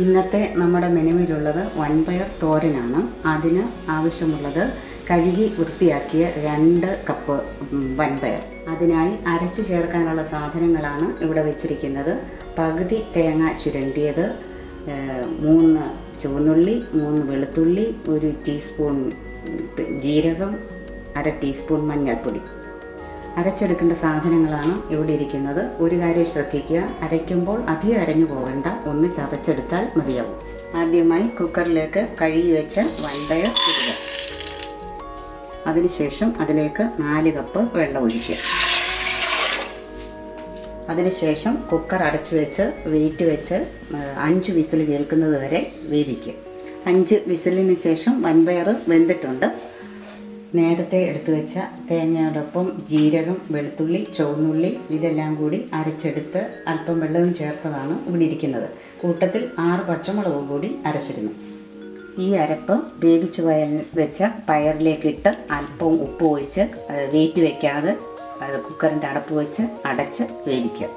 ഇന്നത്തെ നമ്മുടെ മെനുവിലുള്ളത് വൻപയർ തോരനാണ്. അതിന് ആവശ്യമുള്ളത് കഴുകി വൃത്തിയാക്കിയ 2 കപ്പ് വൻപയർ. അതിനായി അരച്ചു ചേർക്കാനുള്ള സാധനങ്ങളാണ് ഇവിടെ വെച്ചിരിക്കുന്നത്. പകുതി തേങ്ങ ചുരണ്ടിയത്, 3 ചുവന്നുള്ളി, 3 വെളുത്തുള്ളി, 1 ടീസ്പൂൺ ജീരകം, 1/2 ടീസ്പൂൺ മഞ്ഞൾപ്പൊടി. അരച്ചെടുക്കേണ്ട സാധനങ്ങളാണ് ഇവിടെ ഇരിക്കുന്നത്. ഒരു കാര്യം ശ്രദ്ധിക്കുക, അരയ്ക്കുമ്പോൾ അധികം അരഞ്ഞു പോകേണ്ട, ഒന്ന് ചതച്ചെടുത്താൽ മതിയാവും. ആദ്യമായി കുക്കറിലേക്ക് കഴുകി വെച്ച വൻപയർ ഇടുക. അതിനുശേഷം അതിലേക്ക് 4 കപ്പ് വെള്ളം ഒഴിക്കുക. അതിനുശേഷം കുക്കർ അടച്ചു വെച്ച് വെയിറ്റ് വെച്ച് 5 വിസിൽ കേൾക്കുന്നത് വരെ വേവിക്കുക. 5 വിസിലിന് ശേഷം വൻപയർ വെന്തിട്ടുണ്ട്. നേരത്തെ എടുത്തു വെച്ച തേങ്ങയോടൊപ്പം ജീരകം, വെളുത്തുള്ളി, ചുവന്നുള്ളി ഇതെല്ലാം കൂടി അരച്ചെടുത്ത് അല്പം വെള്ളവും ചേർത്തതാണ് ഇവിടെ ഇരിക്കുന്നത്. കൂട്ടത്തിൽ 6 പച്ചമുളകും കൂടി അരച്ചിരുന്നു. ഈ അരപ്പ് വേവിച്ച് വെച്ച പയറിലേക്കിട്ട് അല്പം ഉപ്പ് ഒഴിച്ച് വെയിറ്റ് വയ്ക്കാതെ കുക്കറിൻ്റെ അടപ്പ് വെച്ച് അടച്ച് വേവിക്കുക.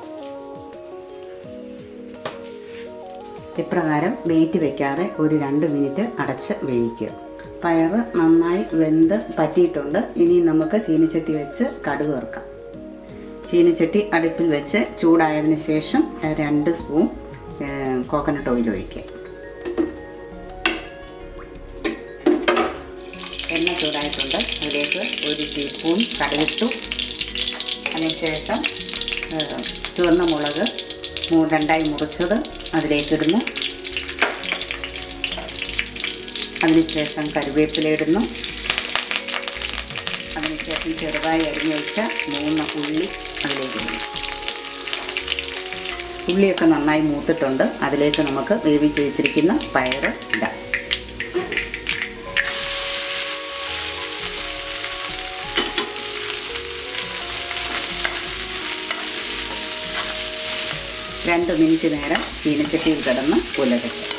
ഇപ്രകാരം വെയിറ്റ് വയ്ക്കാതെ ഒരു 2 മിനിറ്റ് അടച്ച് വേവിക്കുക. പയർ നന്നായി വെന്ത് പറ്റിയിട്ടുണ്ട്. ഇനി നമുക്ക് ചീനിച്ചട്ടി വെച്ച് കടുക് വറുക്കാം. ചീനിച്ചട്ടി അടുപ്പിൽ വെച്ച് ചൂടായതിന് ശേഷം 2 സ്പൂൺ കോക്കനട്ട് ഓയിൽ ഒഴിക്കുക. എണ്ണ ചൂടായിട്ടുണ്ട്. അതിലേക്ക് 1 ടീസ്പൂൺ കടുകിട്ടു. അതിനുശേഷം ചുവന്ന മുളക് 2ആയി മുറിച്ചത് അതിലേക്കിടുന്നു. അതിനുശേഷം കറിവേപ്പില ഇടുന്നു. അതിനുശേഷം ചെറുതായി അരിഞ്ഞു വെച്ച 3 ഉള്ളി അതിലേക്കിടുന്നു. ഉള്ളിയൊക്കെ നന്നായി മൂത്തിട്ടുണ്ട്. അതിലേക്ക് നമുക്ക് വേവിച്ച് വെച്ചിരിക്കുന്ന പയർ ഇടാം. രണ്ട് മിനിറ്റ് നേരം ചീനച്ചട്ടിയിൽ കിടന്ന് ഉലകട്ടെ.